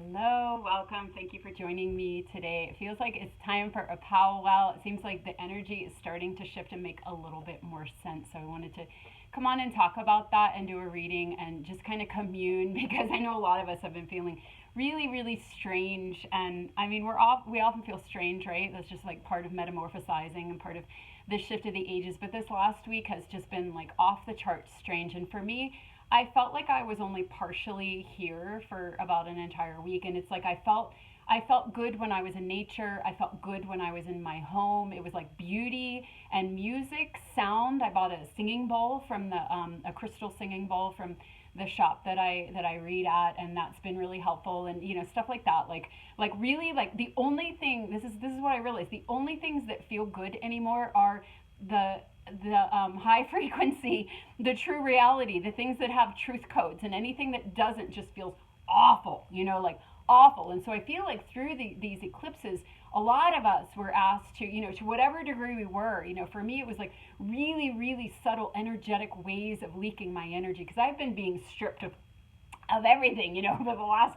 Hello, welcome. Thank you for joining me today. It feels like it's time for a powwow. It seems like the energy is starting to shift and make a little bit more sense. So I wanted to come on and talk about that and do a reading and just kind of commune because I know a lot of us have been feeling really strange. And I mean, we often feel strange, right? That's just like part of metamorphosizing and part of the shift of the ages. But this last week has just been like off the charts strange. And for me, I felt like I was only partially here for about an entire week, and it's like I felt good when I was in nature. I felt good when I was in my home. It was like beauty and music, sound. I bought a singing bowl from the a crystal singing bowl from the shop that I read at, and that's been really helpful. And stuff like that. Like really like the only thing this is what I realized. The only things that feel good anymore are the high frequency, the true reality, the things that have truth codes, and anything that doesn't just feels awful, like awful. And so I feel like through these eclipses, a lot of us were asked to, to whatever degree we were, for me, it was like really subtle, energetic ways of leaking my energy because I've been being stripped of everything, for the last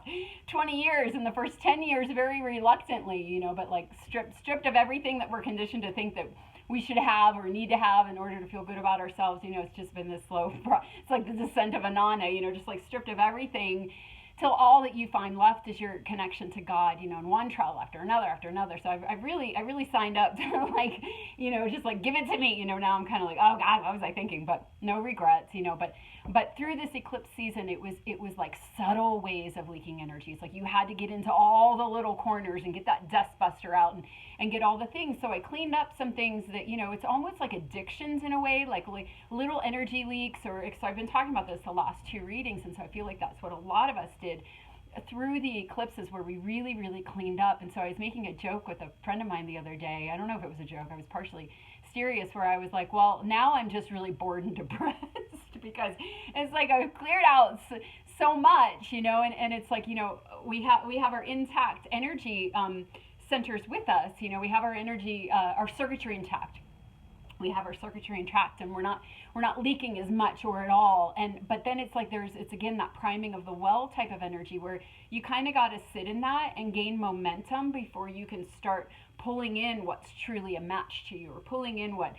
20 years and the first 10 years very reluctantly, but like stripped of everything that we're conditioned to think that we should have or need to have in order to feel good about ourselves. It's just been this it's like the descent of Ananda, just like stripped of everything till all that you find left is your connection to God, and one trial after another after another. So I really signed up to like, just like give it to me, now I'm kind of like, oh God, what was I thinking? But no regrets, but through this eclipse season, it was like subtle ways of leaking energy. It's like you had to get into all the little corners and get that dust buster out and get all the things. So I cleaned up some things that, it's almost like addictions in a way, like little energy leaks. So I've been talking about this the last two readings, and so I feel like that's what a lot of us did through the eclipses where we really cleaned up. And so I was making a joke with a friend of mine the other day. I don't know if it was a joke. I was partially serious, where I was like, well, now I'm just really bored and depressed because it's like I've cleared out so much, and it's like, we have our intact energy centers with us. We have our energy, our circuitry intact. We have our circuitry intact, and we're not leaking as much or at all. But then it's like it's again that priming of the well type of energy where you kind of got to sit in that and gain momentum before you can start pulling in what's truly a match to you, or pulling in what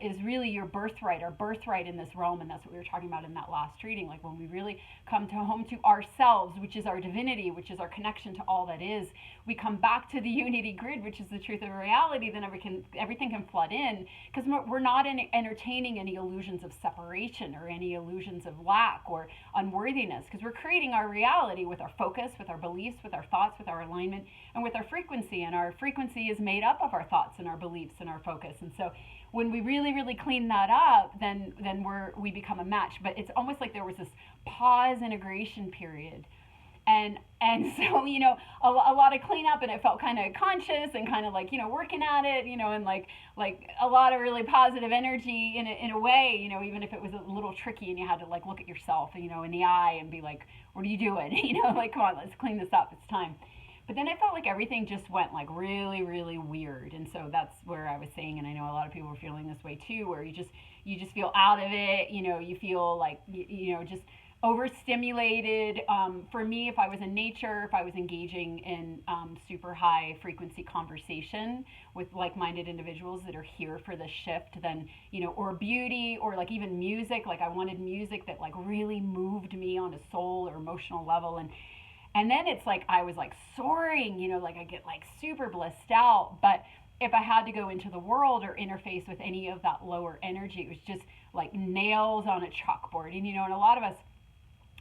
is really your birthright, our birthright in this realm. And that's what we were talking about in that last reading, like when we really come to home to ourselves, which is our divinity, which is our connection to all that is. We come back to the unity grid, which is the truth of reality. Then everything can flood in, because we're not entertaining any illusions of separation or any illusions of lack or unworthiness, because we're creating our reality with our focus, with our beliefs, with our thoughts, with our alignment, and with our frequency. And our frequency is made up of our thoughts and our beliefs and our focus. And so when we really clean that up, then we become a match. But it's almost like there was this pause integration period, and so a lot of cleanup, and it felt kind of conscious and kind of like working at it, and like a lot of really positive energy in a way, even if it was a little tricky and you had to like look at yourself, in the eye and be like, what are you doing? Like, come on, let's clean this up, it's time. But then I felt like everything just went like really weird. And so that's where I was saying, and I know a lot of people are feeling this way too, where you just feel out of it, you feel like, just overstimulated. For me, if I was in nature, if I was engaging in super high frequency conversation with like-minded individuals that are here for the shift, then, or beauty, or like even music, like I wanted music that like really moved me on a soul or emotional level. And then it's like I was like soaring, like I get like super blissed out. But if I had to go into the world or interface with any of that lower energy, it was just like nails on a chalkboard. And a lot of us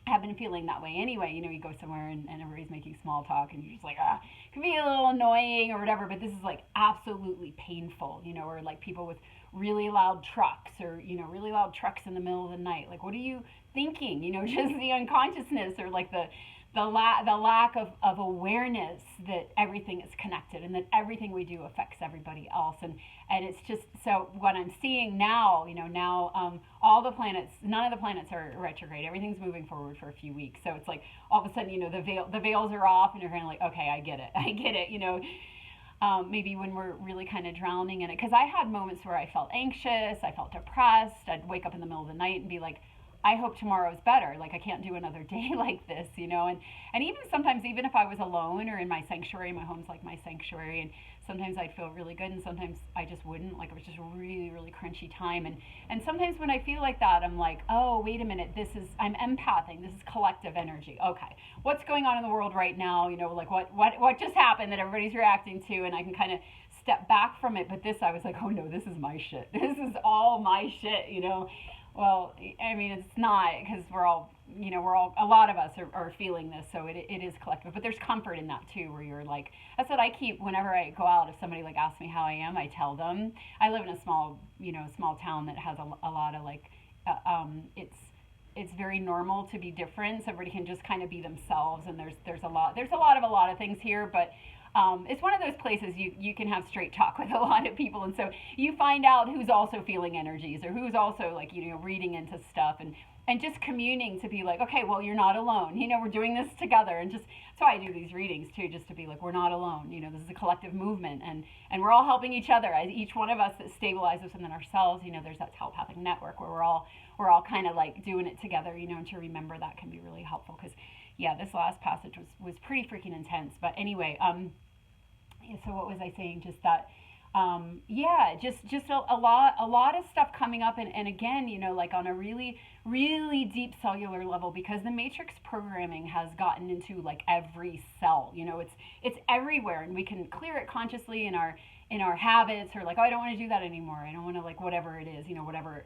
have been feeling that way anyway. You go somewhere and everybody's making small talk and you're just like, it can be a little annoying or whatever, but this is like absolutely painful, or like people with really loud trucks, or, really loud trucks in the middle of the night. Like, what are you thinking? Just the unconsciousness, or like the lack of awareness that everything is connected and that everything we do affects everybody else. And it's just, so what I'm seeing now, all the planets, none of the planets are retrograde. Everything's moving forward for a few weeks. So it's like all of a sudden, the veils are off, and you're kind of like, okay, I get it. Maybe when we're really kind of drowning in it. Because I had moments where I felt anxious, I felt depressed. I'd wake up in the middle of the night and be like, I hope tomorrow's better. Like I can't do another day like this, you know. And even sometimes, even if I was alone or in my sanctuary, my home's like my sanctuary, and sometimes I'd feel really good, and sometimes I just wouldn't. Like it was just a really, really crunchy time. And sometimes when I feel like that, I'm like, oh, wait a minute, I'm empathing. This is collective energy. Okay, what's going on in the world right now? You know, like what just happened that everybody's reacting to, and I can kind of step back from it. But this, I was like, oh no, this is my shit. This is all my shit, you know. Well, I mean, it's not, because we're all, you know, a lot of us are feeling this, so it is collective. But there's comfort in that too, where you're like, that's what I keep whenever I go out. If somebody like asks me how I am, I tell them. I live in a small, you know, small town that has a lot of like, it's very normal to be different. So everybody can just kind of be themselves, and there's a lot of things here, but it's one of those places you can have straight talk with a lot of people, and so you find out who's also feeling energies, or who's also like, you know, reading into stuff, and just communing to be like, okay, well, you're not alone, you know, we're doing this together. And just so I do these readings too, just to be like, we're not alone, you know, this is a collective movement, and we're all helping each other. As each one of us that stabilizes within ourselves, you know, there's that telepathic network where we're all kind of like doing it together, you know. And to remember that can be really helpful, because yeah, this last passage was pretty freaking intense. But anyway, so what was I saying? Just that, yeah, just a lot of stuff coming up, and again, you know, like on a really, really deep cellular level, because the matrix programming has gotten into like every cell, you know, it's everywhere, and we can clear it consciously in our habits, or like, oh, I don't want to do that anymore. I don't want to, like, whatever it is, you know, whatever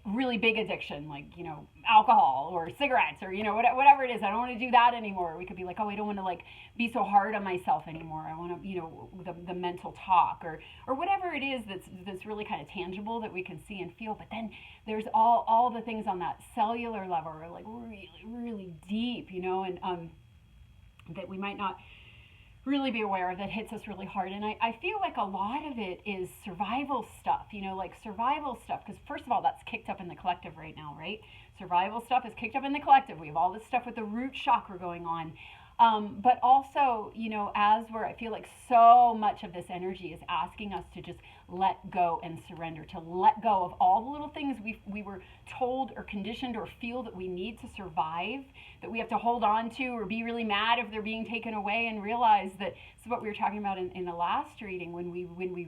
really big addiction, like, you know, alcohol or cigarettes, or, you know, whatever it is. I don't want to do that anymore. We could be like, oh, I don't want to like be so hard on myself anymore. I want to, you know, the mental talk, or whatever it is that's really kind of tangible that we can see and feel. But then there's all the things on that cellular level are like really, really deep, you know, and that we might not really be aware of, that hits us really hard. And I feel like a lot of it is survival stuff, you know, like survival stuff, because first of all, that's kicked up in the collective right now, right? Survival stuff is kicked up in the collective. We have all this stuff with the root chakra going on. But also, you know, I feel like so much of this energy is asking us to just let go and surrender, to let go of all the little things we were told or conditioned or feel that we need to survive, that we have to hold on to, or be really mad if they're being taken away, and realize that this is what we were talking about in the last reading, when we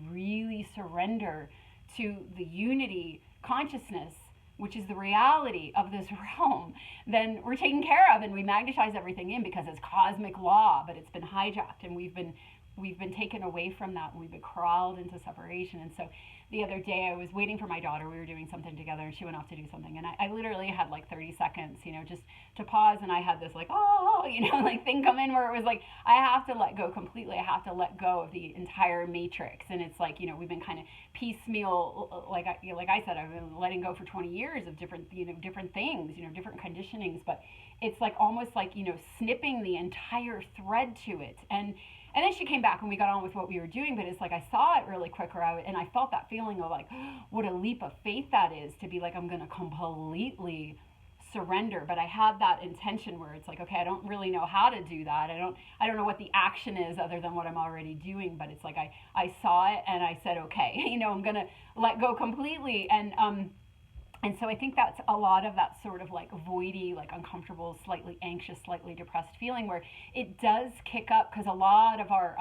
really surrender to the unity consciousness, which is the reality of this realm, then we're taken care of, and we magnetize everything in, because it's cosmic law, but it's been hijacked, and we've been taken away from that, and we've been crawled into separation. And so the other day I was waiting for my daughter. We were doing something together, and she went off to do something, and I literally had like 30 seconds, you know, just to pause, and I had this like, oh, you know, like thing come in where it was like, I have to let go completely. I have to let go of the entire matrix. And it's like, you know, we've been kind of piecemeal, like I said, I've been letting go for 20 years of different, you know, different things, you know, different conditionings, but it's like almost like, you know, snipping the entire thread to it. And then she came back and we got on with what we were doing, but it's like I saw it really quick, and I felt that feeling of like, what a leap of faith that is, to be like, I'm going to completely surrender. But I had that intention where it's like, okay, I don't really know how to do that. I don't know what the action is other than what I'm already doing, but it's like I saw it and I said, okay, you know, I'm going to let go completely. And so I think that's a lot of that sort of like voidy, like uncomfortable, slightly anxious, slightly depressed feeling, where it does kick up, because a lot of our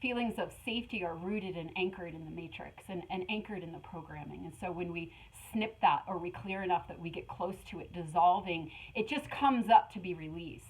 feelings of safety are rooted and anchored in the matrix, and anchored in the programming. And so when we snip that, or we clear enough that we get close to it dissolving, it just comes up to be released.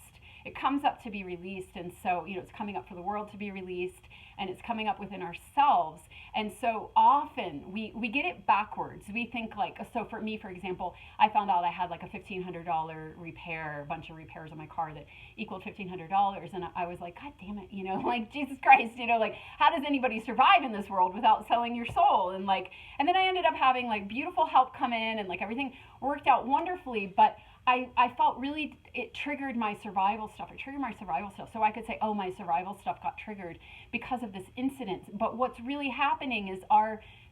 It comes up to be released. And so, you know, it's coming up for the world to be released, and it's coming up within ourselves. And so often we get it backwards. We think like, so for me, for example, I found out I had like a $1,500 repair, a bunch of repairs on my car that equaled $1,500. And I was like, God damn it, you know, like Jesus Christ, you know, like how does anybody survive in this world without selling your soul? And then I ended up having like beautiful help come in, and like everything worked out wonderfully. But I felt really, it triggered my survival stuff. It triggered my survival stuff. So I could say, oh, my survival stuff got triggered because of this incident. But what's really happening is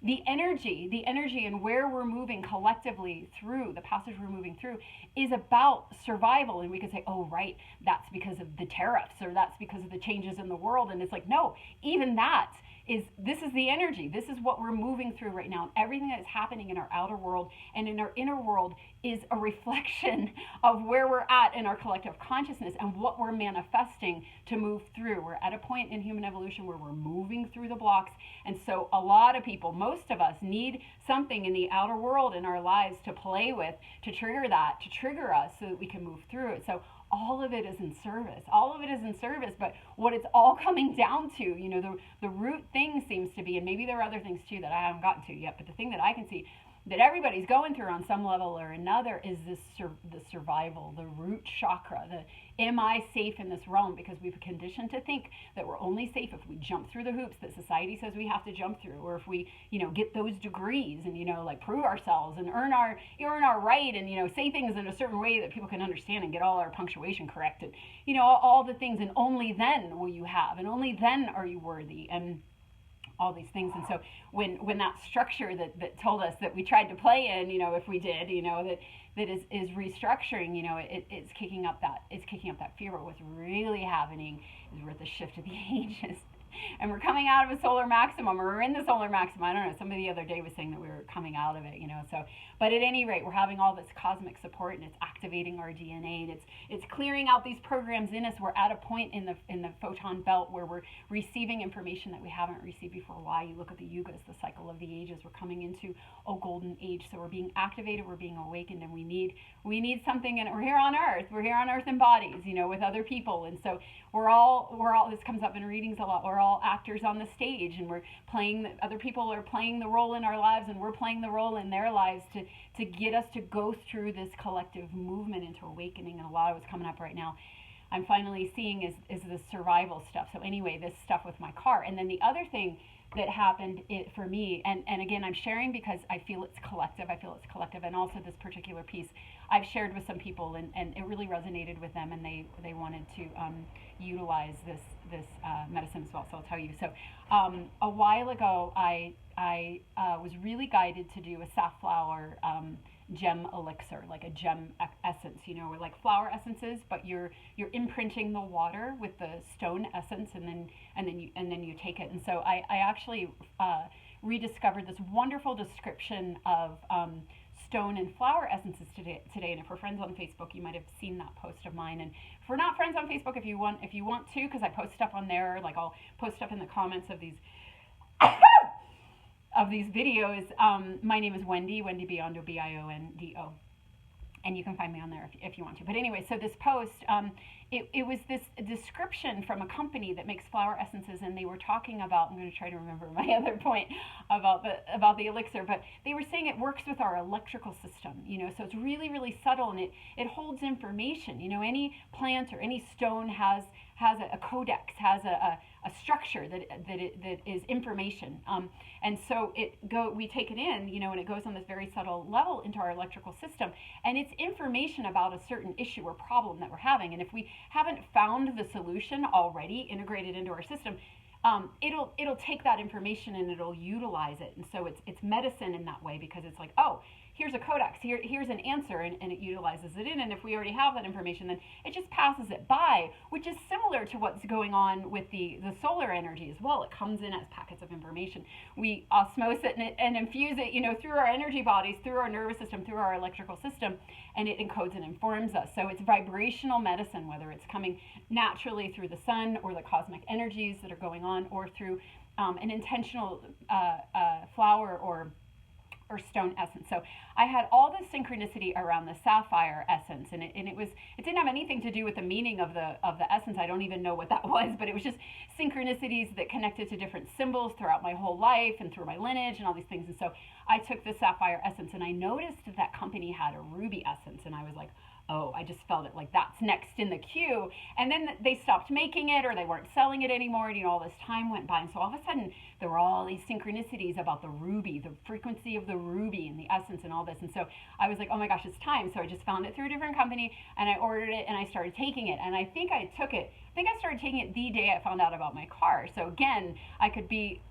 the energy and where we're moving collectively through, the passage we're moving through, is about survival. And we could say, oh, right, that's because of the tariffs, or that's because of the changes in the world. And it's like, no, even that this is the energy. This is what we're moving through right now. And everything that's happening in our outer world and in our inner world is a reflection vision of where we're at in our collective consciousness and what we're manifesting to move through. We're at a point in human evolution where we're moving through the blocks. And so a lot of people, most of us, need something in the outer world in our lives to play with, to trigger that, to trigger us so that we can move through it. So all of it is in service. All of it is in service. But what it's all coming down to, the root thing seems to be, and maybe there are other things too that I haven't gotten to yet, but the thing that I can see that everybody's going through on some level or another is the survival, the root chakra, the am I safe in this realm? Because we've conditioned to think that we're only safe if we jump through the hoops that society says we have to jump through, or if we, get those degrees and, like prove ourselves and earn our right and, say things in a certain way that people can understand and get all our punctuation corrected, all the things, and only then will you have, and only then are you worthy, and all these things. And so when that structure that told us that we tried to play in, if we did, that is restructuring, it's kicking up that fear. But what's really happening is we're at the shift of the ages. And we're coming out of a solar maximum, or we're in the solar maximum. I don't know. Somebody the other day was saying that we were coming out of it, So, but at any rate, we're having all this cosmic support, and it's activating our DNA, and it's clearing out these programs in us. We're at a point in the photon belt where we're receiving information that we haven't received before. Why? You look at the yugas, the cycle of the ages. We're coming into a golden age, so we're being activated, we're being awakened, and we need something. And we're here on Earth. We're here on Earth in bodies, with other people, and so we're all. This comes up in readings a lot. We're all actors on the stage, and we're playing. Other people are playing the role in our lives, and we're playing the role in their lives to get us to go through this collective movement into awakening. And a lot of what's coming up right now, I'm finally seeing is the survival stuff. So anyway, this stuff with my car, and then the other thing that happened for me, and again, I'm sharing because I feel it's collective. And also this particular piece I've shared with some people, and it really resonated with them, and they wanted to utilize this medicine as well. So I'll tell you. So a while ago, I was really guided to do a safflower gem elixir, like a gem essence, or like flower essences, but you're imprinting the water with the stone essence, and then you take it. And so I actually rediscovered this wonderful description of stone and flower essences today. And if we're friends on Facebook, you might have seen that post of mine. And if we're not friends on Facebook, if you want to, because I post stuff on there, like I'll post stuff in the comments of these videos. My name is Wendy Biondo, Biondo, and you can find me on there if you want to. But anyway, so this post, it was this description from a company that makes flower essences, and they were talking about, I'm going to try to remember my other point about the elixir, but they were saying it works with our electrical system, so it's really, really subtle, and it holds information. Any plant or any stone has a codex, has a structure that is information, and so we take it in, and it goes on this very subtle level into our electrical system, and it's information about a certain issue or problem that we're having. And if we haven't found the solution already integrated into our system, it'll take that information and it'll utilize it. And so it's medicine in that way, because it's like, oh, here's a codex, here's an answer, and it utilizes it in. And if we already have that information, then it just passes it by, which is similar to what's going on with the solar energy as well. It comes in as packets of information. We osmose it and infuse it, through our energy bodies, through our nervous system, through our electrical system, and it encodes and informs us. So it's vibrational medicine, whether it's coming naturally through the sun or the cosmic energies that are going on, or through an intentional flower or stone essence. So I had all this synchronicity around the sapphire essence, and it didn't have anything to do with the meaning of the essence. I don't even know what that was, but it was just synchronicities that connected to different symbols throughout my whole life and through my lineage and all these things. And so I took the sapphire essence, and I noticed that company had a ruby essence, and I was like, oh, I just felt it like that's next in the queue. And then they stopped making it, or they weren't selling it anymore. And, all this time went by. And so all of a sudden there were all these synchronicities about the ruby, the frequency of the ruby and the essence and all this. And so I was like, oh my gosh, it's time. So I just found it through a different company, and I ordered it, and I started taking it. And I think I started taking it the day I found out about my car. So again, I could be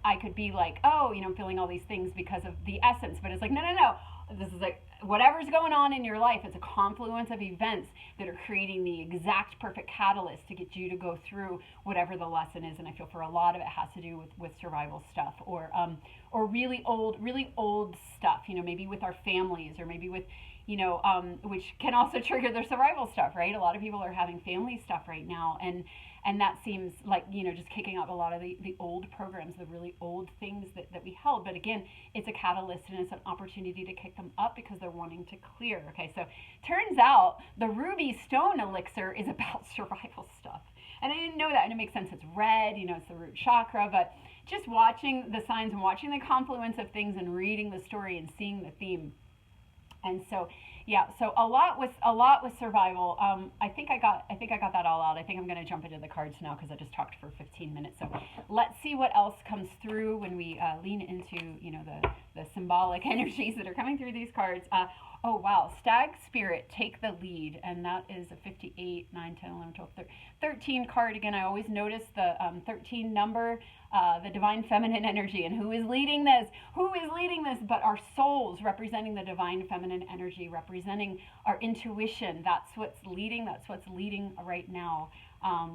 like, oh, I'm feeling all these things because of the essence. But it's like, no. This is like whatever's going on in your life. It's a confluence of events that are creating the exact perfect catalyst to get you to go through whatever the lesson is. And I feel for a lot of it has to do with survival stuff, or really old stuff. Maybe with our families, or maybe with which can also trigger their survival stuff, right? A lot of people are having family stuff right now, and that seems like, just kicking up a lot of the old programs, the really old things that we held. But again, it's a catalyst and it's an opportunity to kick them up because they're wanting to clear. Okay, so turns out the ruby stone elixir is about survival stuff. And I didn't know that, and it makes sense. It's red, it's the root chakra, but just watching the signs and watching the confluence of things and reading the story and seeing the theme. And so, yeah, so a lot with survival. I think I got that all out. I think I'm going to jump into the cards now because I just talked for 15 minutes. So let's see what else comes through when we lean into the symbolic energies that are coming through these cards. Oh, wow. Stag Spirit, take the lead. And that is a 58, 9, 10, 11, 12, 13 card. Again, I always notice the 13 number, the divine feminine energy. And who is leading this? Who is leading this? But our souls, representing the divine feminine energy, representing our intuition. That's what's leading. That's what's leading right now.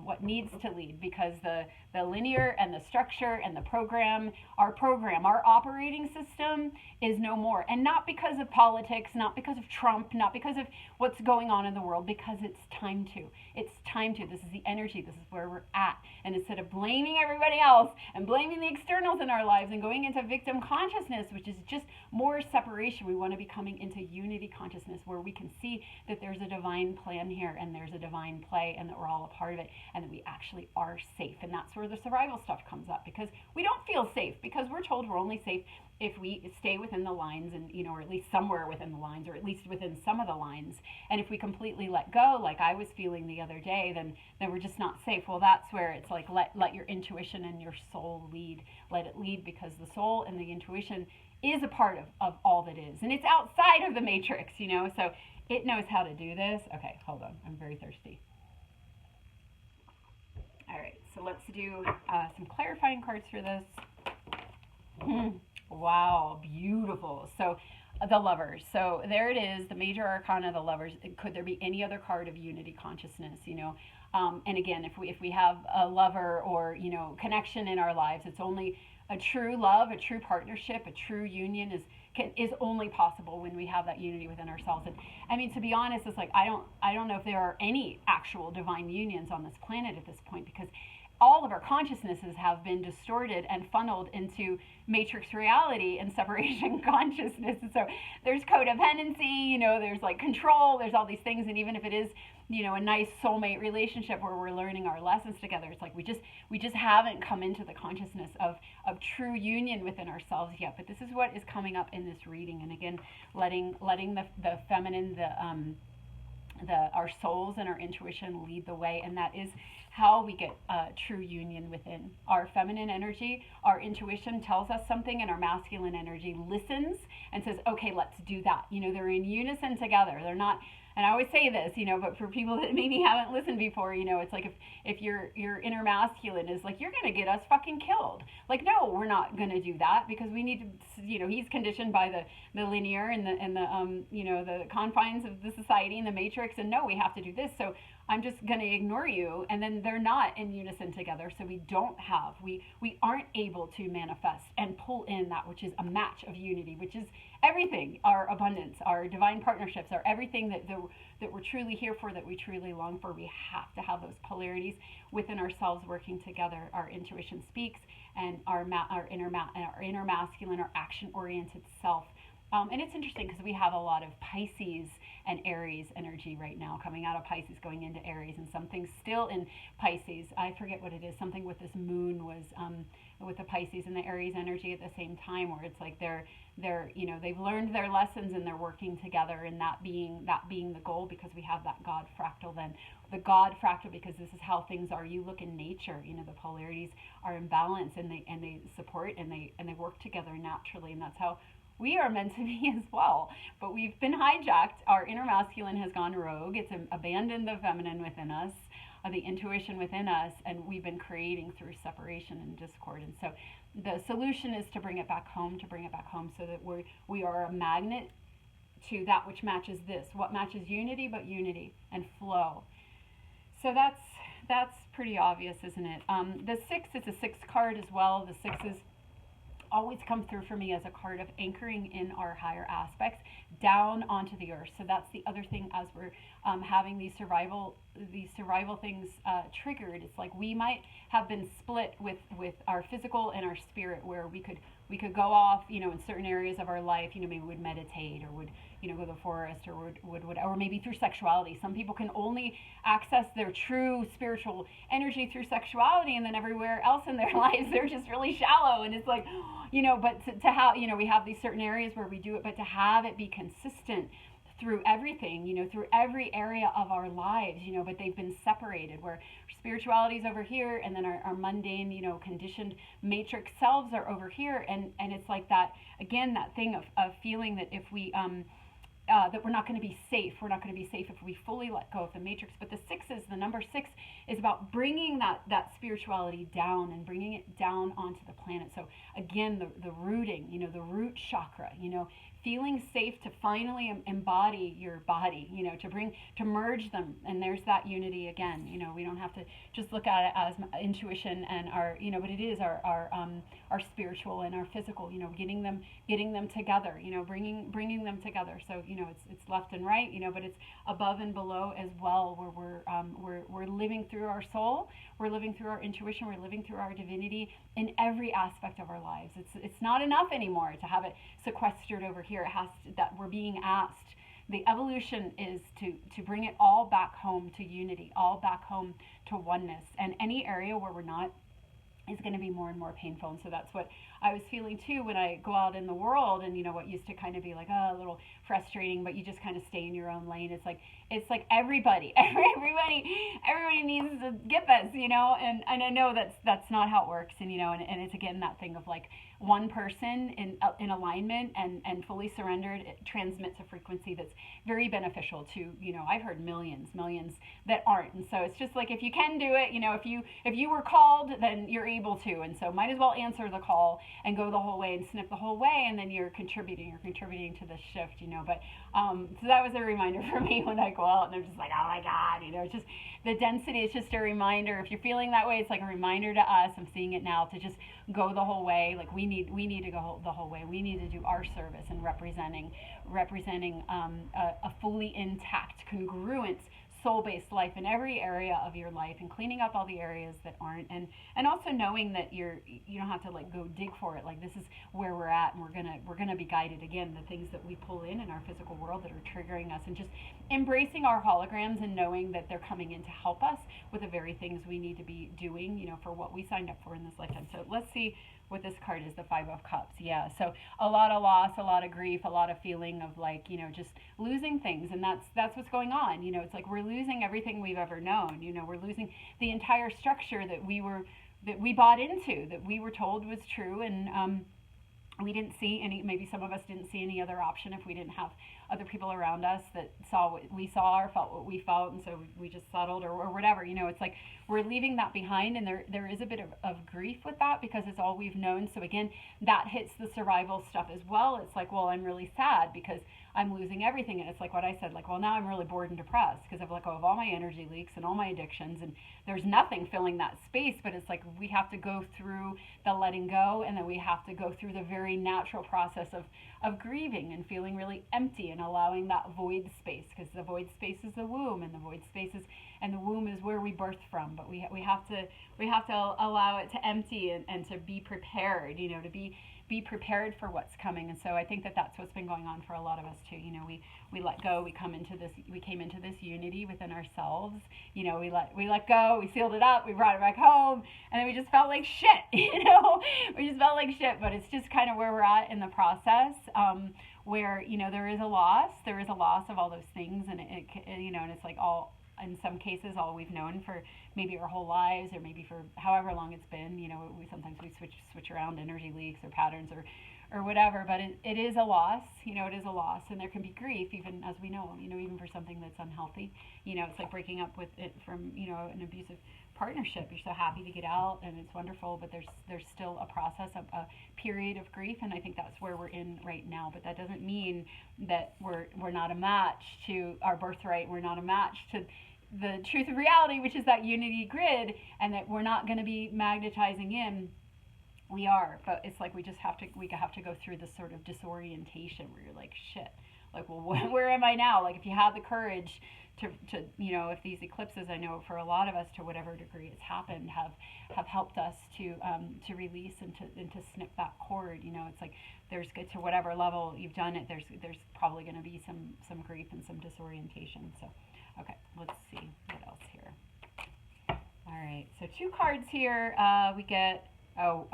What needs to lead, because the linear and the structure and the program, our operating system is no more. And not because of politics, not because of Trump, not because of what's going on in the world, because it's time to. It's time to. This is the energy. This is where we're at. And instead of blaming everybody else and blaming the externals in our lives and going into victim consciousness, which is just more separation, we want to be coming into unity consciousness where we can see that there's a divine plan here and there's a divine play and that we're all a part of it and that we actually are safe. And that's where the survival stuff comes up, because we don't feel safe, because we're told we're only safe if we stay within the lines and, or at least somewhere within the lines, or at least within some of the lines. And if we completely let go, like I was feeling the other day, then we're just not safe. Well, that's where it's like, let your intuition and your soul lead. Let it lead, because the soul and the intuition is a part of all that is. And it's outside of the matrix, so it knows how to do this. Okay, hold on. I'm very thirsty. All right, so let's do some clarifying cards for this. Wow, beautiful. So the Lovers. So there it is, the major arcana, the Lovers. Could there be any other card of unity consciousness? And again, if we have a lover or connection in our lives, it's only a true love, a true partnership, a true union is only possible when we have that unity within ourselves. And I mean, to be honest, it's like I don't know if there are any actual divine unions on this planet at this point, because all of our consciousnesses have been distorted and funneled into matrix reality and separation consciousness. And so there's codependency, there's like control, there's all these things. And even if it is, a nice soulmate relationship where we're learning our lessons together, it's like we just haven't come into the consciousness of true union within ourselves yet. But this is what is coming up in this reading. And again, letting the feminine, our souls and our intuition lead the way, and that is how we get true union within. Our feminine energy, our intuition tells us something, and our masculine energy listens and says, okay, let's do that. They're in unison together. They're not, and I always say this, but for people that maybe haven't listened before, it's like if your inner masculine is like, you're going to get us fucking killed. Like, no, we're not going to do that, because we need to, he's conditioned by the linear and the confines of the society and the matrix. And no, we have to do this. So I'm just going to ignore you. And then they're not in unison together. So we aren't able to manifest and pull in that which is a match of unity, which is everything, our abundance, our divine partnerships, our everything that we're truly here for, that we truly long for. We have to have those polarities within ourselves working together. Our intuition speaks, and our inner masculine, our action-oriented self. And it's interesting because we have a lot of Pisces and Aries energy right now, coming out of Pisces, going into Aries, and something still in Pisces. I forget what it is. Something with this moon was with the Pisces and the Aries energy at the same time, where it's like they've learned their lessons and they're working together, and that being the goal, because we have that God fractal. Then the God fractal, because this is how things are. You look in nature, the polarities are in balance, and they support and they work together naturally, and that's how we are meant to be as well. But we've been hijacked. Our inner masculine has gone rogue. It's abandoned the feminine within us, the intuition within us, and we've been creating through separation and discord. And so the solution is to bring it back home, so that we are a magnet to that which matches this. What matches unity but unity and flow. So that's pretty obvious, isn't it? The 6 is a 6 card as well. The 6 is always come through for me as a card of anchoring in our higher aspects down onto the earth. So that's the other thing as we're having these survival things triggered. It's like we might have been split with our physical and our spirit, where we could go off, in certain areas of our life, maybe would meditate or would, go to the forest or would or maybe through sexuality. Some people can only access their true spiritual energy through sexuality, and then everywhere else in their lives, they're just really shallow. And it's like, but to have, we have these certain areas where we do it, but to have it be consistent through everything, through every area of our lives, but they've been separated, where spirituality is over here, and then our mundane, conditioned matrix selves are over here. And it's like that, again, that thing of feeling that if we, that we're not going to be safe. We're not going to be safe if we fully let go of the matrix. But the number 6 is about bringing that spirituality down and bringing it down onto the planet. So again, the rooting, the root chakra, feeling safe to finally embody your body, to merge them. And there's that unity again. We don't have to just look at it as intuition and our, but it is our spiritual and our physical, getting them together, bringing them together. So, it's left and right, but it's above and below as well, where we're living through our soul, we're living through our intuition, we're living through our divinity in every aspect of our lives. It's not enough anymore to have it sequestered over here. It has to, that we're being asked. The evolution is to bring it all back home to unity, all back home to oneness. And any area where we're not is going to be more and more painful. And so that's what I was feeling too when I go out in the world, and what used to kind of be like a little frustrating, but you just kind of stay in your own lane. It's like everybody needs to get this, and I know that's not how it works. And and it's again that thing of like one person in alignment and fully surrendered, it transmits a frequency that's very beneficial to, I've heard millions that aren't. And so it's just like, if you can do it, if you were called, then you're able to. And so might as well answer the call and go the whole way and snip the whole way, and then you're contributing to the shift, But so that was a reminder for me when I go out, and I'm just like, oh my God, it's just the density is just a reminder. If you're feeling that way, it's like a reminder to us. I'm seeing it now, to just go the whole way. Like we need to go the whole way. We need to do our service and representing a fully intact, congruent, soul-based life in every area of your life, and cleaning up all the areas that aren't, and also knowing that you don't have to like go dig for it. Like, this is where we're at, and we're gonna be guided. Again, the things that we pull in our physical world that are triggering us, and just embracing our holograms and knowing that they're coming in to help us with the very things we need to be doing, for what we signed up for in this lifetime. So let's see what this card is, the 5 of Cups. Yeah, so a lot of loss, a lot of grief, a lot of feeling of like, just losing things. And that's what's going on. It's like we're losing everything we've ever known. We're losing the entire structure that we bought into, that we were told was true. And we didn't see any, maybe some of us didn't see any other option if we didn't have other people around us that saw what we saw or felt what we felt, and so we just settled or whatever. It's like we're leaving that behind, and there is a bit of grief with that, because it's all we've known. So again, that hits the survival stuff as well. It's like, well, I'm really sad because I'm losing everything. And it's like what I said, like, well, now I'm really bored and depressed because I've let go of all my energy leaks and all my addictions, and there's nothing filling that space. But it's like we have to go through the letting go, and then we have to go through the very natural process of grieving and feeling really empty, and allowing that void space, because the void space is the womb, and the void space is, and the womb is where we birth from. But we have to allow it to empty, and to be prepared, to be prepared for what's coming. And so I think that's what's been going on for a lot of us too. We let go, we came into this unity within ourselves. We let go, we sealed it up, we brought it back home, and then we just felt like shit. We just felt like shit. But it's just kind of where we're at in the process, where there is a loss of all those things, and and it's like all, in some cases, all we've known for maybe our whole lives, or maybe for however long it's been. We switch around energy leaks or patterns or whatever. But it is a loss. It is a loss, and there can be grief, even as we know. Even for something that's unhealthy. It's like breaking up with it from an abusive partnership. You're so happy to get out, and it's wonderful, but there's still a process, of a period of grief, and I think that's where we're in right now. But that doesn't mean that we're not a match to our birthright. We're not a match to the truth of reality, which is that unity grid, and that we're not going to be magnetizing in We are, but it's like we have to go through this sort of disorientation where you're like, shit, like, well, where am I now? Like, if you have the courage to if these eclipses, I know for a lot of us, to whatever degree it's happened, have helped us to release and to snip that cord. It's like there's good to whatever level you've done it. There's probably going to be some grief and some disorientation. So, okay, let's see what else here. All right, so 2 cards here. We get, oh,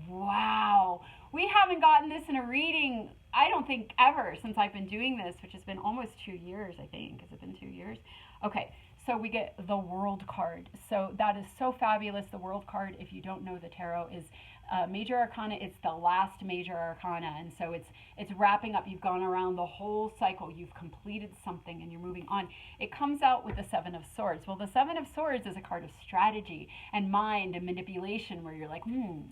wow. We haven't gotten this in a reading, I don't think, ever since I've been doing this, which has been almost 2 years, I think. Has it been 2 years? Okay, so we get the World card. So that is so fabulous. The World card, if you don't know the tarot, is major arcana. It's the last major arcana, and so it's wrapping up. You've gone around the whole cycle. You've completed something, and you're moving on. It comes out with the 7 of Swords. Well, the 7 of Swords is a card of strategy and mind and manipulation, where you're like,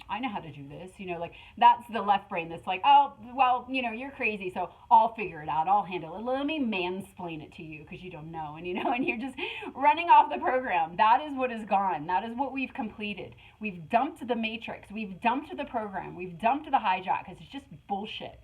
I know how to do this. Like, that's the left brain that's like, oh, well, you're crazy, so I'll figure it out. I'll handle it. Let me mansplain it to you because you don't know, and and you're just running off the program. That is what is gone. That is what we've completed. We've dumped the matrix. We've dumped the program. We've dumped the hijack because it's just bullshit,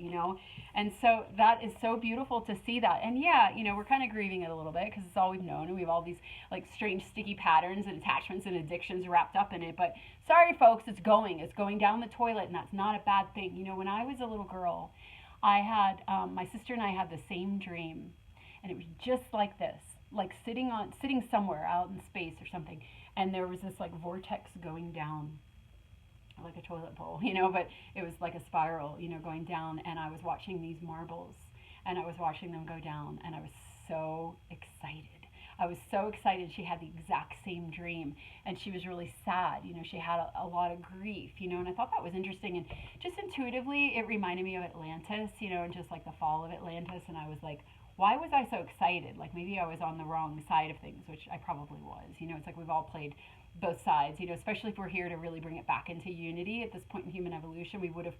And so that is so beautiful to see that. And yeah, we're kind of grieving it a little bit because it's all we've known, and we have all these like strange sticky patterns and attachments and addictions wrapped up in it. But sorry, folks, it's going down the toilet, and that's not a bad thing. When I was a little girl, I had my sister and I had the same dream, and it was just like this, like sitting somewhere out in space or something, and there was this like vortex going down, like a toilet bowl, but it was like a spiral, going down, and I was watching these marbles, and I was watching them go down, and I was so excited. I was so excited. She had the exact same dream, and she was really sad. She had a lot of grief, and I thought that was interesting. And just intuitively, it reminded me of Atlantis, and just like the fall of Atlantis. And I was like, why was I so excited? Like, maybe I was on the wrong side of things, which I probably was. It's like we've all played both sides, especially if we're here to really bring it back into unity at this point in human evolution. We would have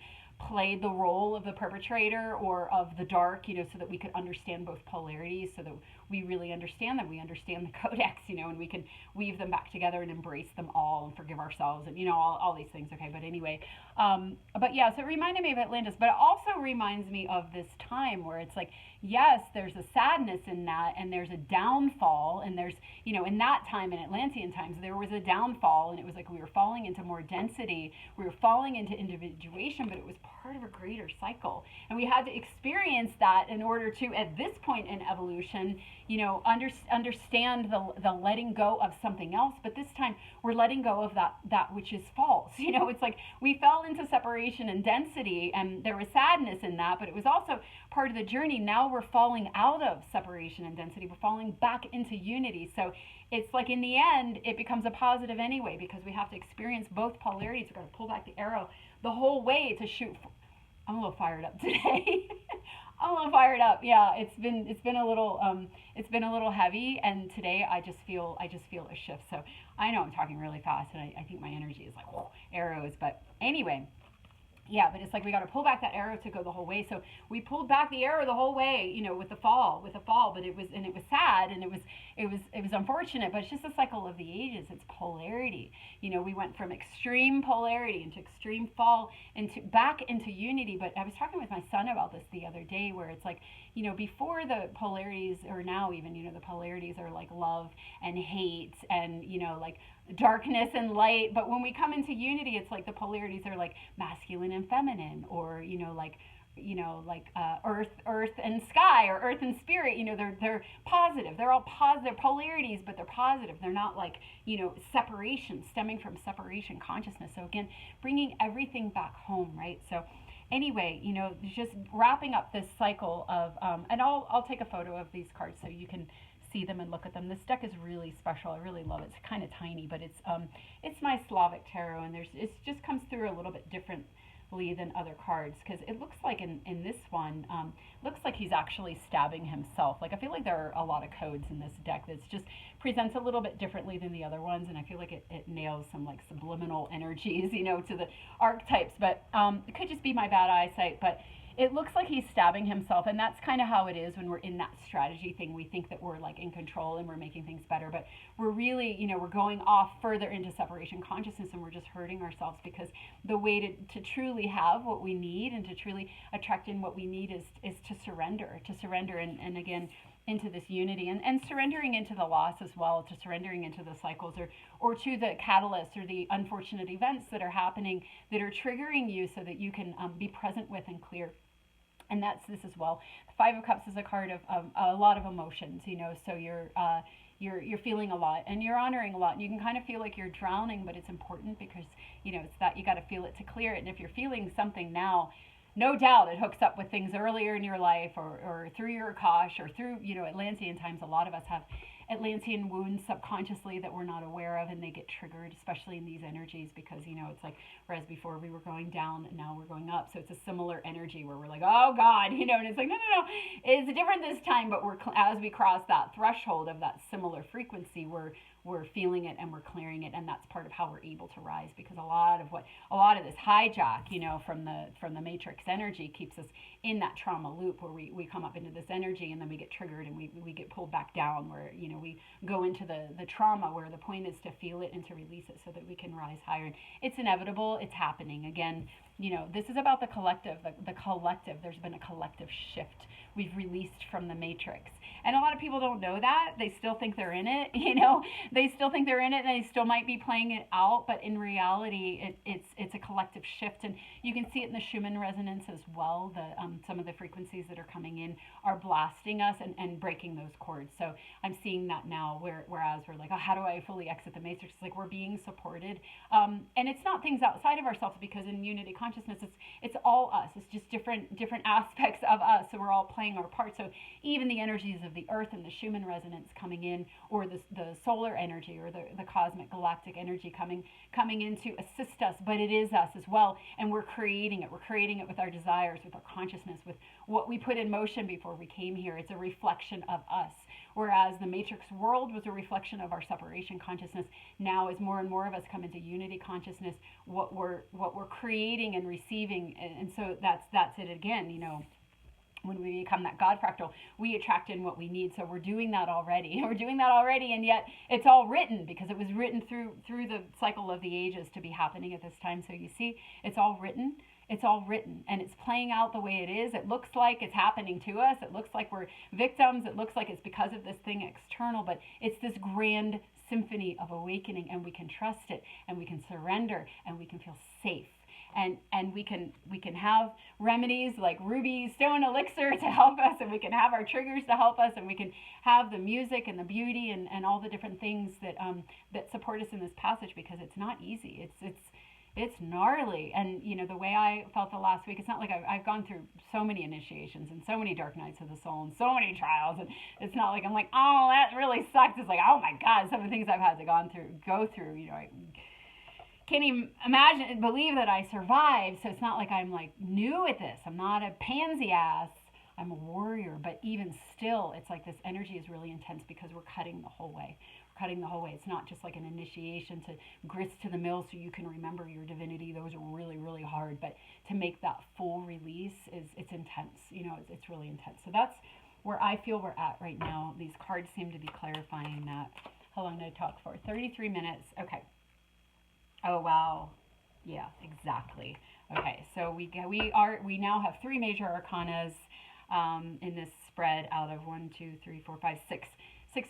played the role of the perpetrator or of the dark, so that we could understand both polarities, so that we really understand them. We understand the codex, and we can weave them back together and embrace them all and forgive ourselves and, all these things. Okay, but anyway, but yeah, so it reminded me of Atlantis, but it also reminds me of this time where it's like, yes, there's a sadness in that, and there's a downfall, and there's, in that time, in Atlantean times, there was a downfall, and it was like we were falling into more density, we were falling into individuation, but it was part of a greater cycle, and we had to experience that in order to, at this point in evolution, understand the letting go of something else. But this time we're letting go of that which is false. It's like we fell into separation and density, and there was sadness in that, but it was also part of the journey. Now we're falling out of separation and density. We're falling back into unity. So it's like, in the end, it becomes a positive anyway, because we have to experience both polarities. We're going to pull back the arrow the whole way to shoot. I'm a little fired up today. I'm a little fired up. Yeah, it's been a little heavy, and today I just feel a shift. So I know I'm talking really fast, and I think my energy is like, whoa, arrows. But anyway, yeah, but it's like we got to pull back that arrow to go the whole way. So we pulled back the arrow the whole way, with the fall. But it was sad, and it was unfortunate. But it's just a cycle of the ages. It's polarity. We went from extreme polarity into extreme fall back into unity. But I was talking with my son about this the other day, where it's like, before the polarities, or now even, the polarities are like love and hate, and like darkness and light. But when we come into unity, it's like the polarities are like masculine and feminine, or earth and sky, or earth and spirit. They're positive. They're all positive polarities, but they're positive. They're not like separation, stemming from separation consciousness. So again, bringing everything back home, right? So anyway, just wrapping up this cycle of and I'll take a photo of these cards so you can see them and look at them. This deck is really special. I really love it. It's kind of tiny, but it's my Slavic tarot, and it just comes through a little bit differently than other cards, because it looks like in this one, looks like he's actually stabbing himself. Like, I feel like there are a lot of codes in this deck that's just presents a little bit differently than the other ones, and I feel like it nails some like subliminal energies, to the archetypes. But it could just be my bad eyesight, but it looks like he's stabbing himself, and that's kind of how it is when we're in that strategy thing. We think that we're like in control and we're making things better, but we're really, we're going off further into separation consciousness, and we're just hurting ourselves, because the way to truly have what we need and to truly attract in what we need is to surrender, and again, into this unity, and surrendering into the loss as well, to surrendering into the cycles, or to the catalysts or the unfortunate events that are happening that are triggering you, so that you can be present with and clear. And that's this as well. The Five of Cups is a card of a lot of emotions, so you're feeling a lot, and you're honoring a lot, and you can kind of feel like you're drowning, but it's important, because it's that you got to feel it to clear it. And if you're feeling something now, no doubt it hooks up with things earlier in your life, or through your Akash, or through Atlantean times. A lot of us have Atlantean wounds subconsciously that we're not aware of, and they get triggered, especially in these energies, because it's like, whereas before we were going down and now we're going up, so it's a similar energy where we're like, oh God, and it's like, no, it's different this time, but as we cross that threshold of that similar frequency, we're feeling it and we're clearing it, and that's part of how we're able to rise, because a lot of this hijack, from the matrix energy keeps us in that trauma loop, where we come up into this energy, and then we get triggered, and we get pulled back down, where we go into the trauma, where the point is to feel it and to release it, so that we can rise higher. And it's inevitable. It's happening. Again, this is about the collective. The collective. There's been a collective shift. We've released from the matrix. And a lot of people don't know that. They still think they're in it, They still think they're in it, and they still might be playing it out. But in reality, it's a collective shift. And you can see it in the Schumann resonance as well. Some of the frequencies that are coming in are blasting us and breaking those cords. So I'm seeing that now, whereas we're like, oh, how do I fully exit the matrix? It's like we're being supported. And it's not things outside of ourselves, because in unity consciousness, it's all us. It's just different aspects of us. So we're all playing our part. So even the energies of the earth and the Schumann resonance coming in, or the solar energy, or the cosmic galactic energy coming in to assist us, but it is us as well. And we're creating it. We're creating it with our desires, with our consciousness, with what we put in motion before we came here. It's a reflection of us. Whereas the matrix world was a reflection of our separation consciousness. Now, as more and more of us come into unity consciousness, what we're creating and receiving, and so that's it again. When we become that God fractal, we attract in what we need. So we're doing that already. And yet it's all written, because it was written through the cycle of the ages to be happening at this time. So you see, it's all written. It's all written, and it's playing out the way it is. It looks like it's happening to us. It looks like we're victims. It looks like it's because of this thing external, but it's this grand symphony of awakening, and we can trust it, and we can surrender, and we can feel safe. And we can have remedies like ruby stone elixir to help us, and we can have our triggers to help us, and we can have the music and the beauty and all the different things that support us in this passage, because it's not easy. It's gnarly. And the way I felt the last week, it's not like I've gone through so many initiations and so many dark nights of the soul and so many trials, and it's not like I'm like, oh, that really sucked. It's like, oh my God, some of the things I've had to go through, I can't even imagine and believe that I survived. So it's not like I'm like new at this. I'm not a pansy ass. I'm a warrior. But even still, it's like this energy is really intense, because we're cutting the whole way. It's not just like an initiation to grist to the mill so you can remember your divinity. Those are really, really hard. But to make that full release it's intense. It's really intense. So that's where I feel we're at right now. These cards seem to be clarifying that. How long did I talk for? 33 minutes. Okay. Oh, wow. Yeah, exactly. Okay, so we now have 3 major arcanas in this spread out of 1, 2, 3, 4, 5, 6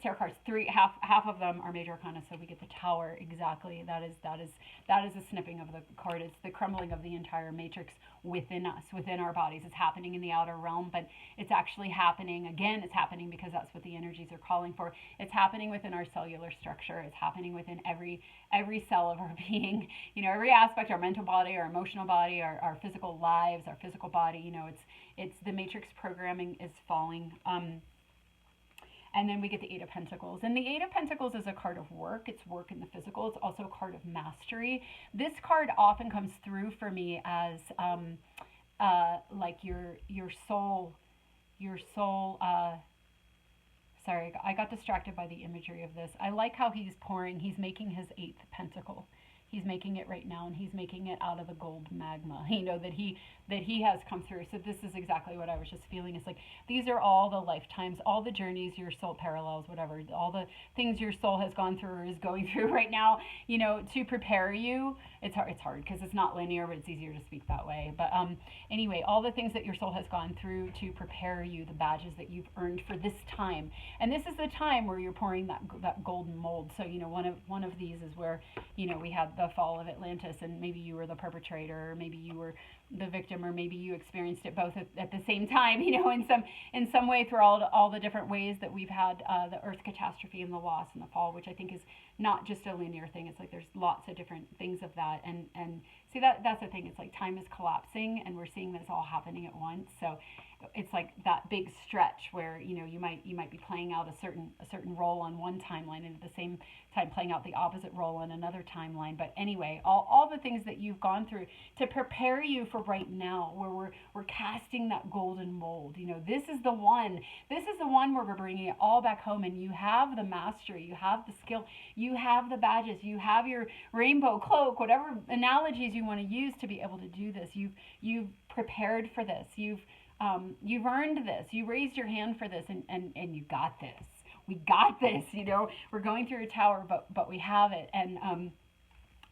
tarot cards. Half of them are major arcana, so we get the Tower. Exactly. That is a snipping of the card. It's the crumbling of the entire matrix within us, within our bodies. It's happening in the outer realm, but it's actually happening. Again, it's happening because that's what the energies are calling for. It's happening within our cellular structure. It's happening within every cell of our being. Every aspect, our mental body, our emotional body, our physical lives, our physical body. It's the matrix programming is falling. And then we get the Eight of Pentacles. And the Eight of Pentacles is a card of work. It's work in the physical. It's also a card of mastery. This card often comes through for me as like your soul. Sorry, I got distracted by the imagery of this. I like how he's making his 8th pentacle. He's making it right now, and he's making it out of the gold magma, that he has come through. So this is exactly what I was just feeling. It's like these are all the lifetimes, all the journeys your soul parallels, whatever, all the things your soul has gone through or is going through right now, to prepare you. It's hard because it's not linear, but it's easier to speak that way. But anyway, all the things that your soul has gone through to prepare you, the badges that you've earned for this time. And this is the time where you're pouring that golden mold. So, one of these is where, we had the fall of Atlantis, and maybe you were the perpetrator, or maybe you were the victim, or maybe you experienced it both at the same time, in some way, through all the different ways that we've had the earth catastrophe and the loss and the fall, which I think is not just a linear thing. It's like there's lots of different things of that, and see, that's the thing. It's like time is collapsing, and we're seeing this all happening at once. So it's like that big stretch where you might be playing out a certain role on one timeline, and at the same time playing out the opposite role on another timeline. But anyway, all the things that you've gone through to prepare you for right now, where we're casting that golden mold. This is the one where we're bringing it all back home, and you have the mastery, you have the skill, you have the badges, you have your rainbow cloak, whatever analogies you want to use to be able to do this. You've prepared for this. You've earned this. You raised your hand for this, and you got this. We got this. We're going through a tower, but we have it, and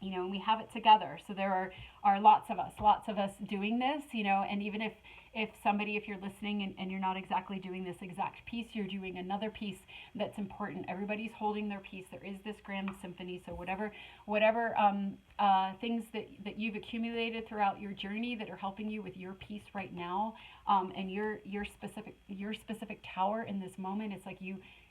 we have it together. So there are lots of us doing this, and even if you're listening and you're not exactly doing this exact piece, you're doing another piece that's important. Everybody's holding their piece. There is this grand symphony. So whatever things that you've accumulated throughout your journey that are helping you with your piece right now, and your specific tower in this moment, it's like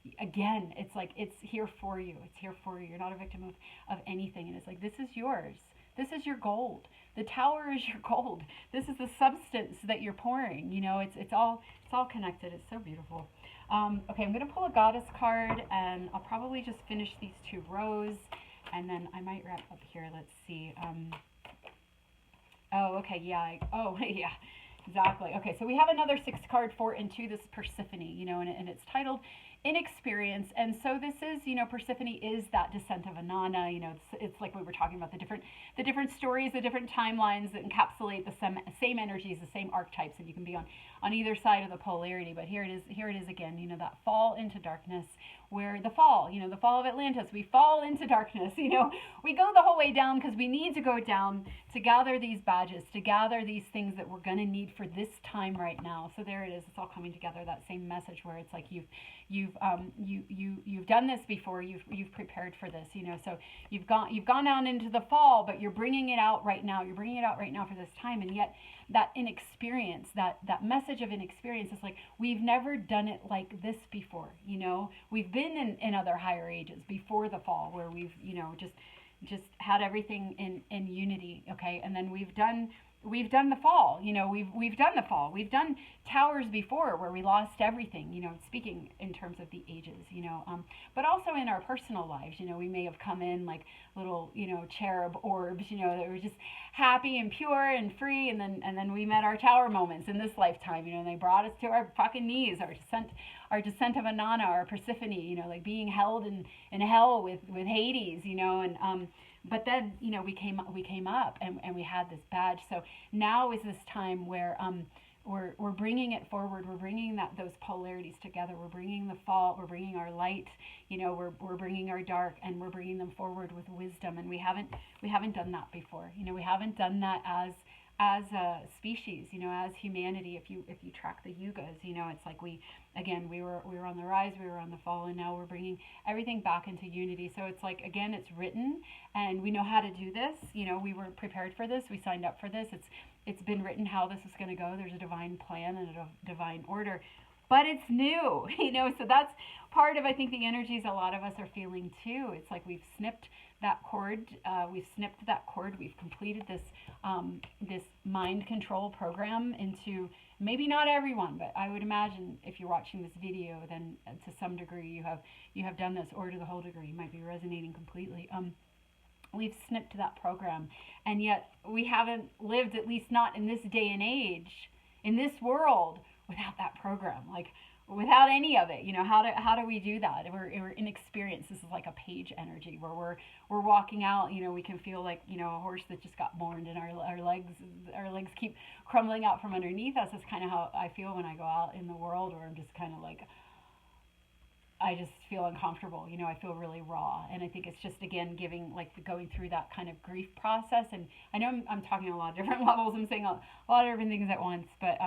it's like it's here for you. It's here for you. You're not a victim of anything. And it's like, this is yours. This is your gold. The tower is your gold. This is the substance that you're pouring. It's all connected. It's so beautiful. Okay, I'm going to pull a goddess card, and I'll probably just finish these 2 rows, and then I might wrap up here. Let's see. Oh, okay. Yeah. Yeah. Exactly. Okay, so we have another 6 card for into this Persephone, and it's titled Inexperience. And so this is, Persephone is that descent of Inanna. It's like we were talking about the different stories, the different timelines that encapsulate the same energies, the same archetypes, and you can be on either side of the polarity. But here it is again, that fall into darkness, where the fall of Atlantis, we fall into darkness, we go the whole way down because we need to go down to gather these badges, to gather these things that we're going to need for this time right now. So there it is. It's all coming together, that same message where it's like you've done this before, you've prepared for this, so you've gone down into the fall, but you're bringing it out right now. You're bringing it out right now for this time, and yet that inexperience, that message of inexperience is like, we've never done it like this before. We've been in other higher ages before the fall, where we've just had everything in unity. Okay, and then we've done the fall. We've done the fall. We've done towers before where we lost everything, speaking in terms of the ages, but also in our personal lives, we may have come in like little, cherub orbs, that were just happy and pure and free. And then we met our tower moments in this lifetime, and they brought us to our fucking knees, our descent of Inanna, our Persephone, like being held in hell with Hades, but then, we came up and we had this badge. So now is this time where we're bringing it forward. We're bringing those polarities together. We're bringing the fall. We're bringing our light. We're bringing our dark, and we're bringing them forward with wisdom. And we haven't done that before. We haven't done that as a species, as humanity. If you track the yugas, it's like we were on the rise, we were on the fall, and now we're bringing everything back into unity. So it's like, again, it's written, and we know how to do this. We were prepared for this. We signed up for this. It's been written how this is going to go. There's a divine plan and a divine order, but it's new, so that's part of, I think, the energies a lot of us are feeling too. It's like we've snipped that cord. We've completed this mind control program into, maybe not everyone, but I would imagine if you're watching this video, then to some degree you have done this, or to the whole degree you might be resonating completely. We've snipped that program, and yet we haven't lived, at least not in this day and age, in this world, without that program. Like, without any of it. How do we do that? We're inexperienced. This is like a page energy where we're walking out. We can feel like a horse that just got born, and our legs keep crumbling out from underneath us. Is kind of how I feel when I go out in the world, or I'm just kind of like, I just feel uncomfortable. I feel really raw. And I think it's just, again, going through that kind of grief process. And I know I'm talking a lot of different levels. I'm saying a lot of different things at once, but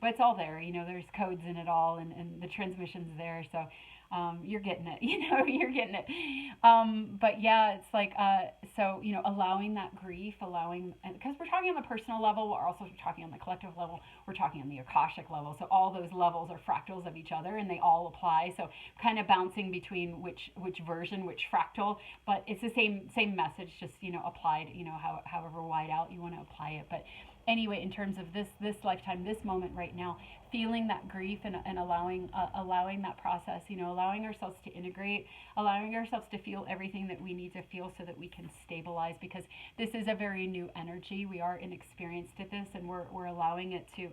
it's all there. There's codes in it all, and the transmission's there. So you're getting it. You're getting it. But yeah, it's like, so, allowing that grief, because we're talking on the personal level, we're also talking on the collective level, we're talking on the Akashic level. So all those levels are fractals of each other, and they all apply. So kind of bouncing between which version, which fractal, but it's the same message, just, applied, however wide out you want to apply it. But anyway, in terms of this lifetime, this moment right now, feeling that grief, and allowing that process, allowing ourselves to integrate, allowing ourselves to feel everything that we need to feel so that we can stabilize, because this is a very new energy. We are inexperienced at this, and we're allowing it to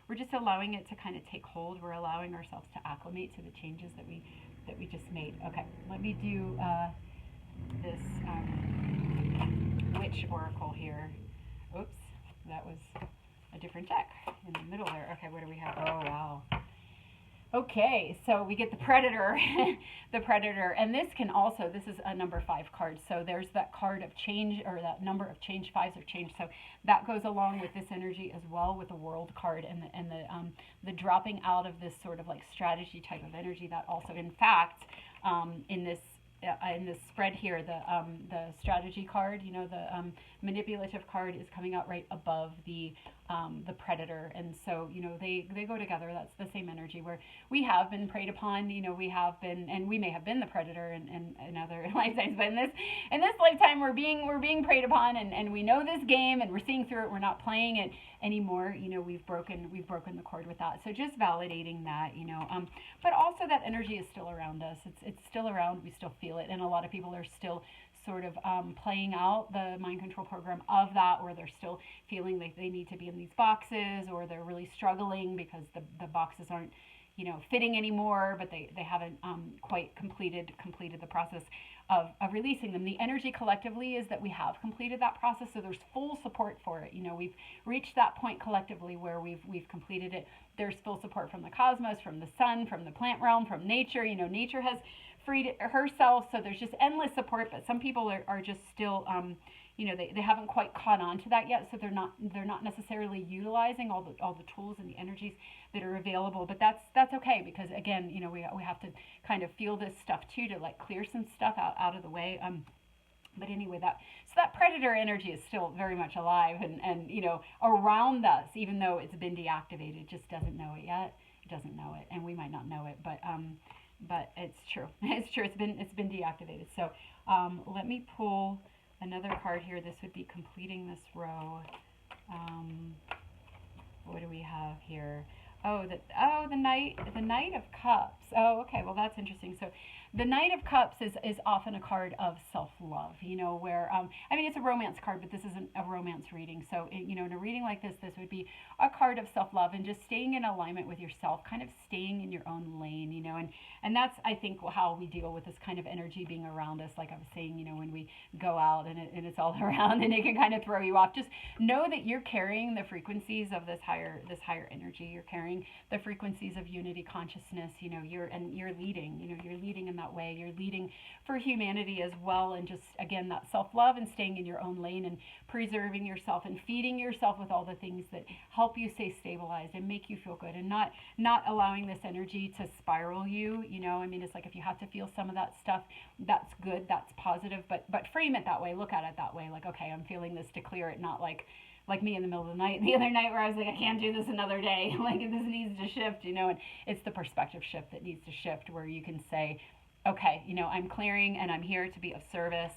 we're just allowing it to kind of take hold. We're allowing ourselves to acclimate to the changes that we just made. Okay, let me do this witch oracle here. Oops, that was a different deck in the middle there. Okay, what do we have? Oh, wow. Okay, so we get the Predator, the Predator, and this is a number 5 card. So there's that card of change, or that number of change, 5s of change. So that goes along with this energy as well, with the World card, and the dropping out of this sort of like strategy type of energy. That also, in fact, in this spread here, the strategy card, the manipulative card is coming out right above the Predator, and so they go together. That's the same energy where we have been preyed upon. We have been, and we may have been the Predator in other lifetimes, but in this lifetime we're being preyed upon, and we know this game, and we're seeing through it. We're not playing it anymore. We've broken the cord with that. So just validating that, but also that energy is still around us. It's still around. We still feel it, and a lot of people are still sort of playing out the mind control program of that, or they're still feeling like they need to be in these boxes, or they're really struggling because the boxes aren't fitting anymore, but they haven't quite completed the process of releasing them. The energy collectively is that we have completed that process, so there's full support for it. We've reached that point collectively where we've completed it. There's full support from the cosmos, from the sun, from the plant realm, from nature. Nature has freed herself, so there's just endless support. But some people are just still they haven't quite caught on to that yet, so they're not necessarily utilizing all the tools and the energies that are available. But that's okay, because again, we have to kind of feel this stuff too, to like clear some stuff out of the way. But anyway, that Predator energy is still very much alive, and around us, even though it's been deactivated. It just doesn't know it yet. It doesn't know it, and we might not know it, but it's true. It's true. It's been deactivated. So let me pull another card here. This would be completing this row. What do we have here? The Knight of Cups. Oh, okay. Well, that's interesting. So the Knight of Cups is often a card of self-love, where, it's a romance card, but this isn't a romance reading. So, in a reading like this would be a card of self-love and just staying in alignment with yourself, kind of staying in your own lane, and that's, I think, how we deal with this kind of energy being around us. Like I was saying, when we go out and it's all around and it can kind of throw you off, just know that you're carrying the frequencies of this higher energy. You're carrying the frequencies of unity consciousness, you're leading in that way. You're leading for humanity as well, and just, again, that self-love and staying in your own lane and preserving yourself and feeding yourself with all the things that help you stay stabilized and make you feel good, and not allowing this energy to spiral you. It's like, if you have to feel some of that stuff, that's good, that's positive, but frame it that way, look at it that way, like, okay, I'm feeling this, to clear it, not like me in the middle of the night the other night, where I was like, I can't do this another day. Like, this needs to shift, and it's the perspective shift that needs to shift, where you can say, okay, I'm clearing, and I'm here to be of service,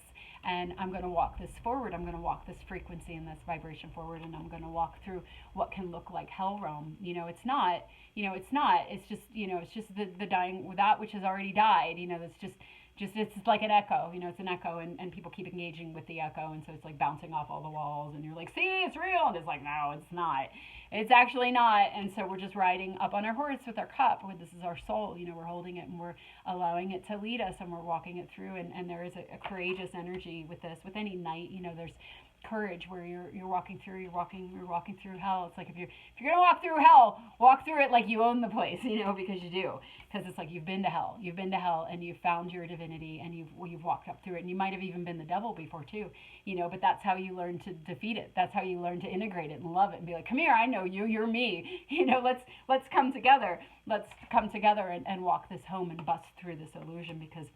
and I'm going to walk this forward. I'm going to walk this frequency and this vibration forward, and I'm going to walk through what can look like hell realm. It's not, it's just, it's just the dying, that which has already died. It's just just, it's like an echo, it's an echo, and people keep engaging with the echo, and so it's like bouncing off all the walls, and you're like, see, it's real, and it's like, no, it's not. It's actually not. And so we're just riding up on our horse with our cup, where this is our soul, we're holding it and we're allowing it to lead us, and we're walking it through, and there is a courageous energy with this, with any night. There's courage where you're walking through, you're walking through hell. It's like, if you're gonna walk through hell, walk through it like you own the place, because you do. Because it's like you've been to hell, and you've found your divinity, and you've walked up through it, and you might have even been the devil before too, but that's how you learn to defeat it. That's how you learn to integrate it and love it, and be like, come here, I know you, you're me. Let's come together. Let's come together and walk this home and bust through this illusion, because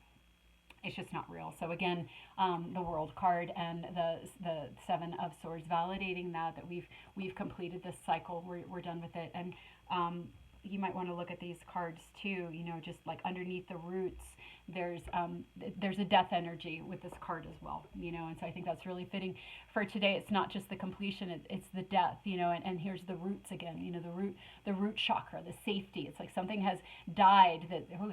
it's just not real. So again, the World card and the Seven of Swords, validating that we've completed this cycle. We're done with it. And you might want to look at these cards too. Just like underneath the roots, there's a death energy with this card as well. And so I think that's really fitting for today. It's not just the completion; it's the death. And here's the roots again. The root chakra, the safety. It's like something has died.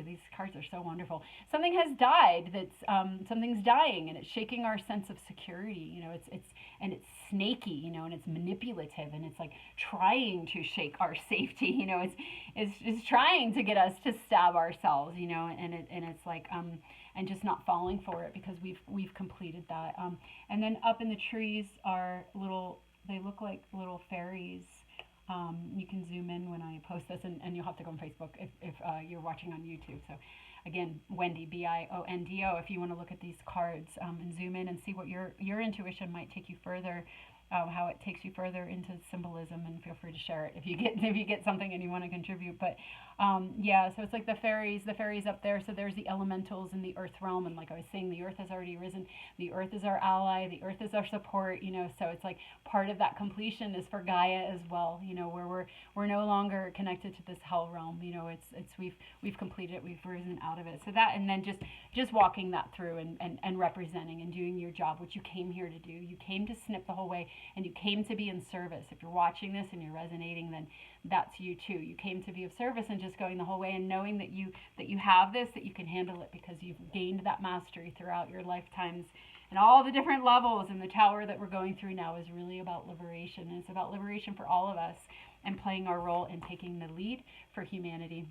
These cards are so wonderful. Something has died. Something's dying, and it's shaking our sense of security. It's snaky. And it's manipulative, and it's like trying to shake our safety. It's trying to get us to stab ourselves. And it's like and just not falling for it, because we've completed that. And then up in the trees are they look like little fairies. You can zoom in when I post this, and you'll have to go on Facebook if you're watching on YouTube. So again, Biondo, Biondo, if you want to look at these cards and zoom in and see what your intuition might take you further, how it takes you further into symbolism, and feel free to share it if you get something and you want to contribute. But so it's like the fairies up there. So there's the elementals in the earth realm, and like I was saying, the earth has already risen. The earth is our ally. The earth is our support. So it's like part of that completion is for Gaia as well. Where we're no longer connected to this hell realm. It's we've completed it. We've risen out of it. So that, and then just walking that through and representing and doing your job, which you came here to do. You came to snip the whole way, and you came to be in service. If you're watching this and you're resonating, then that's you too. You came to be of service, and just going the whole way, and knowing that you have this, that you can handle it, because you've gained that mastery throughout your lifetimes and all the different levels. And the tower that we're going through now is really about liberation. And it's about liberation for all of us, and playing our role in taking the lead for humanity.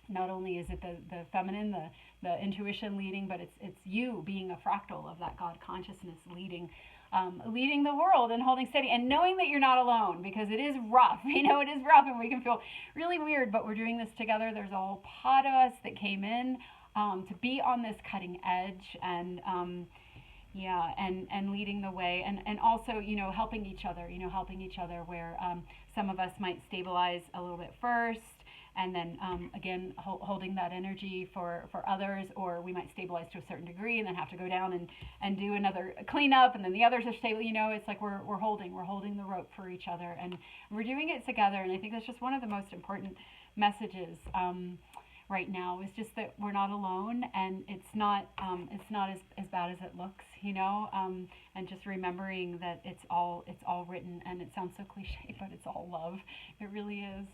Not only is it the feminine, the intuition leading, but it's you being a fractal of that God consciousness leading the world, and holding steady, and knowing that you're not alone, because it is rough. It is rough, and we can feel really weird, but we're doing this together. There's a whole pod of us that came in to be on this cutting edge, and and leading the way, and also helping each other where some of us might stabilize a little bit first, and then again holding that energy for others, or we might stabilize to a certain degree and then have to go down and do another cleanup, and then the others are stable. It's like we're holding the rope for each other, and we're doing it together. And I think that's just one of the most important messages right now, is just that we're not alone, and it's not as bad as it looks, and just remembering that it's all written. And it sounds so cliche, but it's all love. It really is.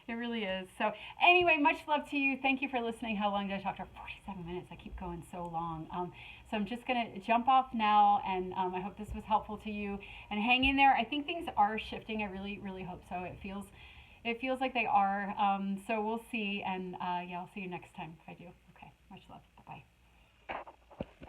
It really is. So anyway, much love to you. Thank you for listening. How long did I talk? 47 minutes. I keep going so long. So I'm just going to jump off now, and I hope this was helpful to you. And hang in there. I think things are shifting. I really, really hope so. It feels like they are. So we'll see. And I'll see you next time if I do. Okay. Much love. Bye-bye.